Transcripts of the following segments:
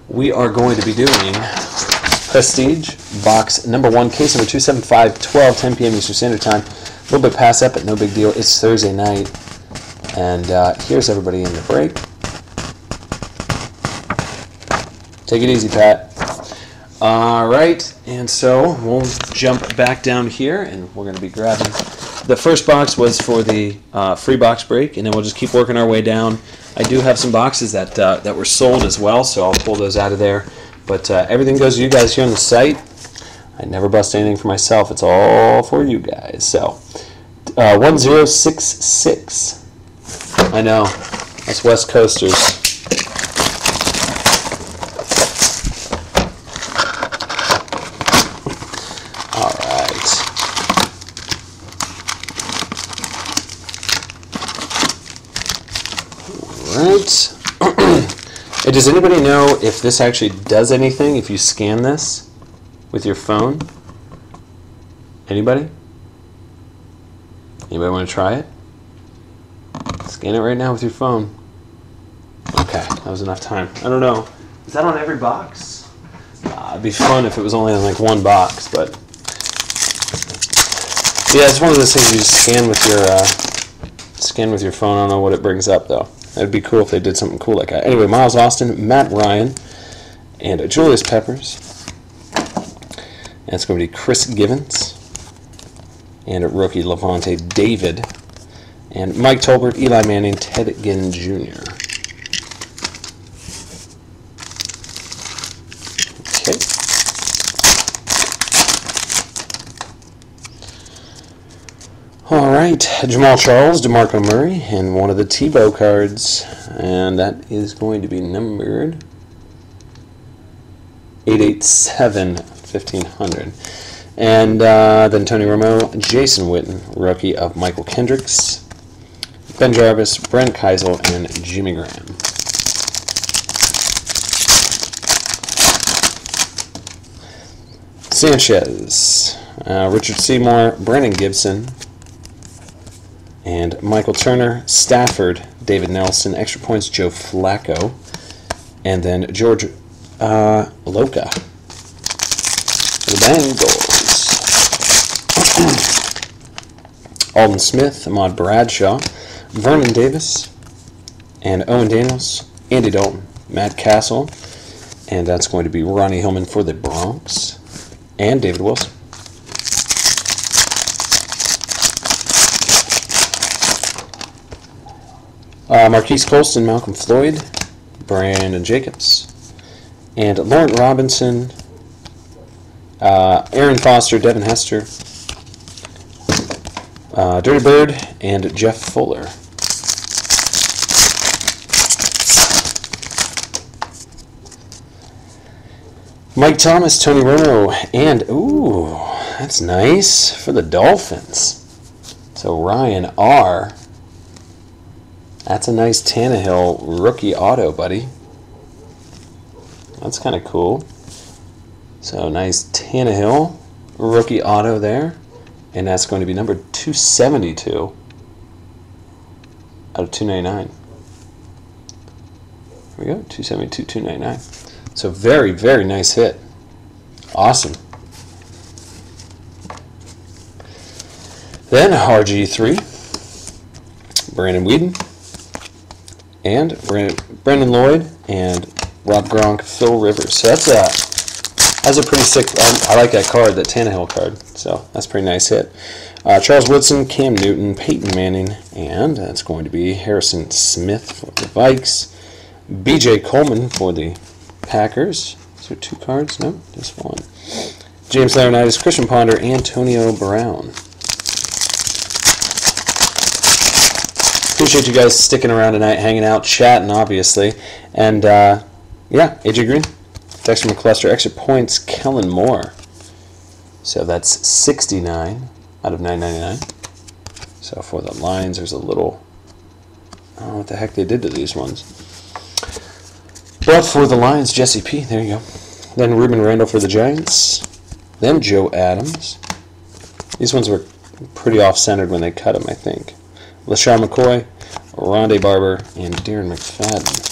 we are going to be doing Prestige box number 1, case number 27512, 10 p.m. Eastern Standard Time. A little bit past that, but no big deal. It's Thursday night, and here's everybody in the break. Take it easy, Pat. All right, and so we'll jump back down here, and we're going to be grabbing. The first box was for the free box break, and then we'll just keep working our way down. I do have some boxes that that were sold as well, so I'll pull those out of there. But everything goes to you guys here on the site. I never bust anything for myself. It's all for you guys. So 1066. I know, that's West Coasters. Right. Does anybody know if this actually does anything if you scan this with your phone? Anybody? Anybody want to try it? Scan it right now with your phone. Okay, that was enough time. I don't know. Is that on every box? It'd be fun if it was only on like one box, but yeah, it's one of those things you just scan with your phone. I don't know what it brings up though. That'd be cool if they did something cool like that. Anyway, Miles Austin, Matt Ryan, and Julius Peppers. And it's going to be Chris Givens, and a rookie Levante David, and Mike Tolbert, Eli Manning, Ted Ginn Jr. Okay. All right, Jamal Charles, DeMarco Murray, and one of the Tebow cards, and that is going to be numbered 887, 1500. And then Tony Romo, Jason Witten, rookie of Michael Kendricks, Ben Jarvis, Brent Keisel, and Jimmy Graham. Sanchez, Richard Seymour, Brandon Gibson, and Michael Turner, Stafford, David Nelson, extra points, Joe Flacco, and then George Loca for the Bengals. Alden Smith, Ahmad Bradshaw, Vernon Davis, and Owen Daniels, Andy Dalton, Matt Castle, and that's going to be Ronnie Hillman for the Bronx, and David Wilson. Marquise Colston, Malcolm Floyd, Brandon Jacobs, and Laurent Robinson, Aaron Foster, Devin Hester, Dirty Bird, and Jeff Fuller. Mike Thomas, Tony Romo, and, ooh, that's nice for the Dolphins. So Ryan R. That's a nice Tannehill rookie auto, buddy. That's kind of cool. So nice Tannehill rookie auto there. And that's going to be number 272 out of 299. There we go, 272, 299. So very, very nice hit. Awesome. Then RG3, Brandon Whedon, and Brandon Lloyd, and Rob Gronk, Phil Rivers. So that's a pretty sick. I like that card, that Tannehill card. So that's a pretty nice hit. Charles Woodson, Cam Newton, Peyton Manning, and that's going to be Harrison Smith for the Vikes, B.J. Coleman for the Packers. Is there 2 cards? No, just 1. James Laurinaitis, Christian Ponder, Antonio Brown. Appreciate you guys sticking around tonight, hanging out, chatting, obviously. And, yeah, AJ Green, Dexter McCluster, extra points, Kellen Moore. So that's 69 out of 999. So for the Lions, there's a little, I don't know what the heck they did to these ones. But for the Lions, Jesse P, there you go. Then Ruben Randall for the Giants. Then Joe Adams. These ones were pretty off-centered when they cut them, I think. LaShawn McCoy, Rondé Barber, and Darren McFadden.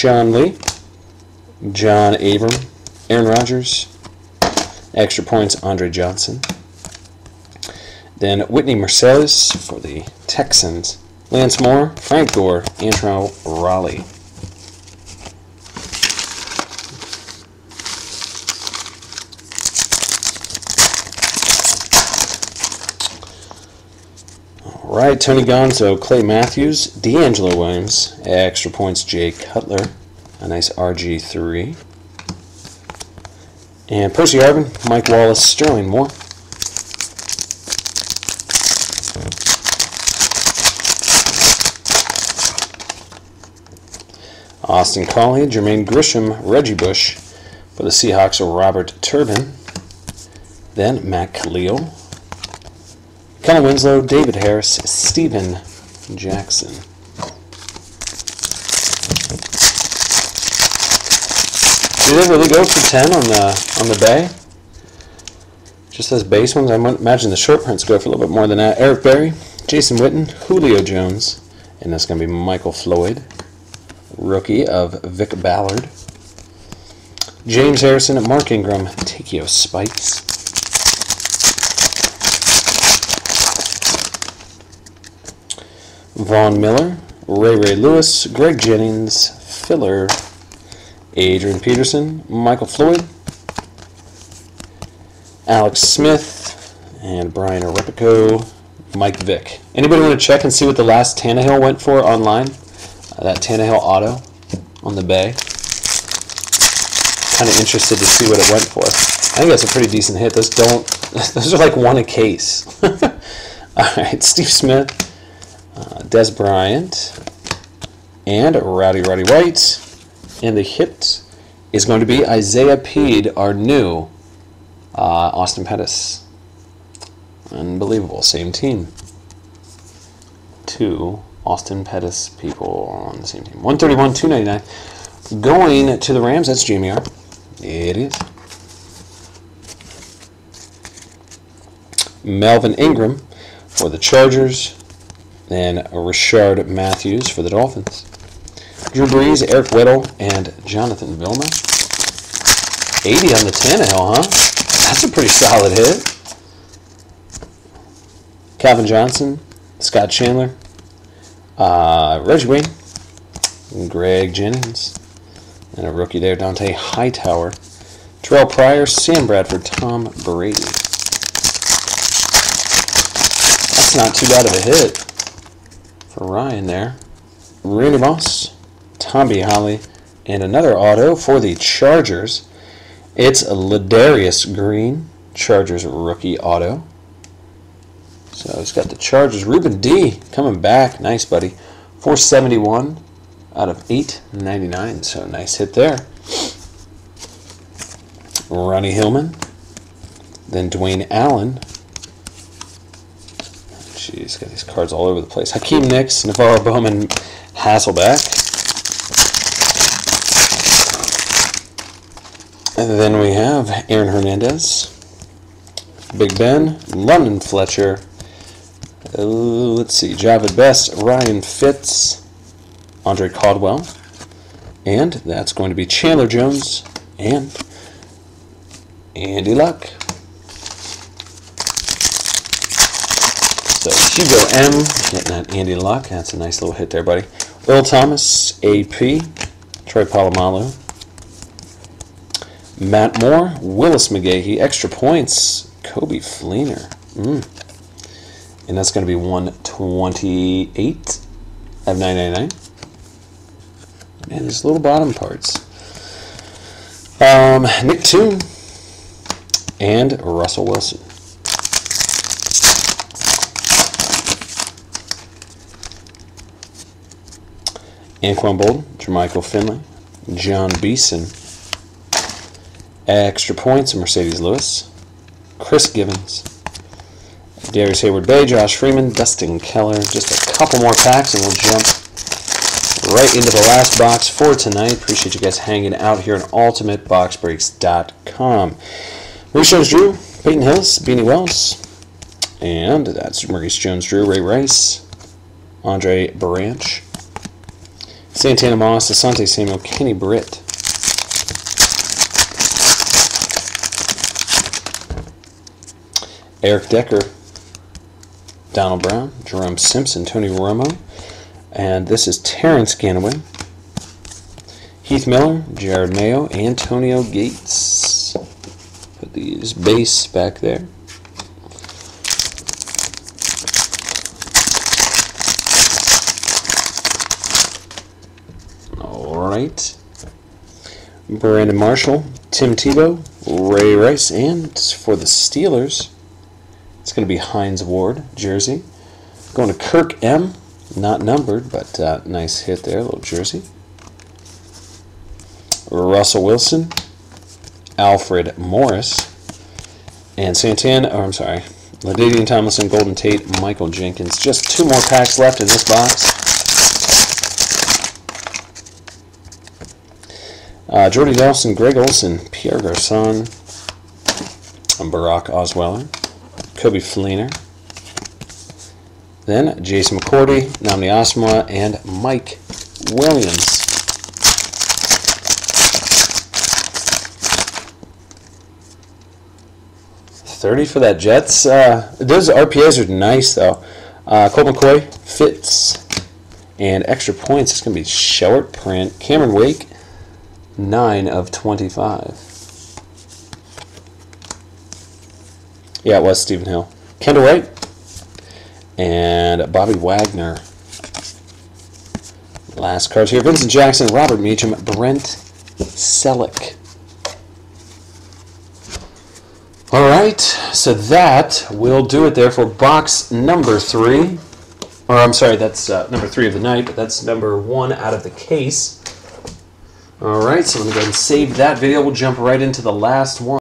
Sean Lee, John Abram, Aaron Rodgers, extra points, Andre Johnson. Then Whitney Mercedes for the Texans, Lance Moore, Frank Gore, Antrell Raleigh. All right, Tony Gonzo, Clay Matthews, D'Angelo Williams, extra points, Jay Cutler, a nice RG3. And Percy Harvin, Mike Wallace, Sterling Moore. Austin Collie, Jermaine Grisham, Reggie Bush for the Seahawks, Robert Turbin. Then Matt Khalil, Kellen Winslow, David Harris, Steven Jackson. Do they really go for 10 on the bay? Just those base ones? I might imagine the short prints go for a little bit more than that. Eric Berry, Jason Witten, Julio Jones, and that's going to be Michael Floyd, rookie of Vic Ballard. James Harrison, Mark Ingram, Takeo Spikes. Vaughn Miller, Ray Lewis, Greg Jennings, Filler, Adrian Peterson, Michael Floyd, Alex Smith, and Brian Arepico, Mike Vick. Anybody want to check and see what the last Tannehill went for online? That Tannehill auto on the bay. Kind of interested to see what it went for. I think that's a pretty decent hit. Those are like one a case. All right, Steve Smith, Des Bryant, and Rowdy White. And the hit is going to be Isaiah Peed, our new Austin Pettis. Unbelievable. Same team. Two Austin Pettis people on the same team. 131, 299. Going to the Rams, that's Jamie R. It is. Melvin Ingram for the Chargers. Then Rashard Matthews for the Dolphins. Drew Brees, Eric Whittle, and Jonathan Vilma. 80 on the Tannehill, huh? That's a pretty solid hit. Calvin Johnson, Scott Chandler, Reggie Wayne, Greg Jennings, and a rookie there, Dante Hightower. Terrell Pryor, Sam Bradford, Tom Brady. That's not too bad of a hit for Ryan there. Randy Moss, Tomby Holly, and another auto for the Chargers. It's Ladarius Green, Chargers rookie auto. So he's got the Chargers. Ruben D coming back. Nice, buddy. 471 out of 899. So nice hit there. Ronnie Hillman. Then Dwayne Allen. Jeez, got these cards all over the place. Hakeem Nicks, Navarro Bowman, Hasselbeck. And then we have Aaron Hernandez, Big Ben, London Fletcher, let's see, Javid Best, Ryan Fitz, Andre Caldwell, and that's going to be Chandler Jones and Andy Luck. So Hugo M, getting that Andy Luck. That's a nice little hit there, buddy. Earl Thomas, AP, Troy Polamalu, Matt Moore, Willis McGahee, extra points, Kobe Fleener. And that's going to be 128 of 999. Man, these little bottom parts. Nick Toon and Russell Wilson. Anquan Bolden, Jermichael Finley, John Beeson, extra points, Mercedes Lewis, Chris Givens, Darius Hayward-Bay, Josh Freeman, Dustin Keller. Just a couple more packs and we'll jump right into the last box for tonight. Appreciate you guys hanging out here on UltimateBoxBreaks.com. Maurice Jones-Drew, Peyton Hillis, Beanie Wells, and that's Maurice Jones-Drew, Ray Rice, Andre Branch, Santana Moss, Asante Samuel, Kenny Britt. Eric Decker, Donald Brown, Jerome Simpson, Tony Romo, and this is Terrence Ganaway. Heath Miller, Jared Mayo, Antonio Gates. Put these base back there. Alright. Brandon Marshall, Tim Tebow, Ray Rice, and for the Steelers, it's going to be Hines Ward, jersey. Going to Kirk M. Not numbered, but nice hit there, little jersey. Russell Wilson, Alfred Morris, and LaDainian Tomlinson, Golden Tate, Michael Jenkins. Just 2 more packs left in this box. Jordy Nelson, Greg Olson, Pierre Garçon, Barack Osweiler, Kobe Fleener, then Jason McCourty, Namni Asma, and Mike Williams. $30 for that Jets. Those RPAs are nice though. Colt McCoy, Fitz, and extra points. It's going to be short print. Cameron Wake, 9 of 25. Yeah, it was Stephen Hill. Kendall Wright and Bobby Wagner. Last cards here. Vincent Jackson, Robert Meacham, Brent Selleck. All right, so that will do it there for box number 3. Or I'm sorry, that's number 3 of the night, but that's number 1 out of the case. All right, so I'm going to go ahead and save that video. We'll jump right into the last one.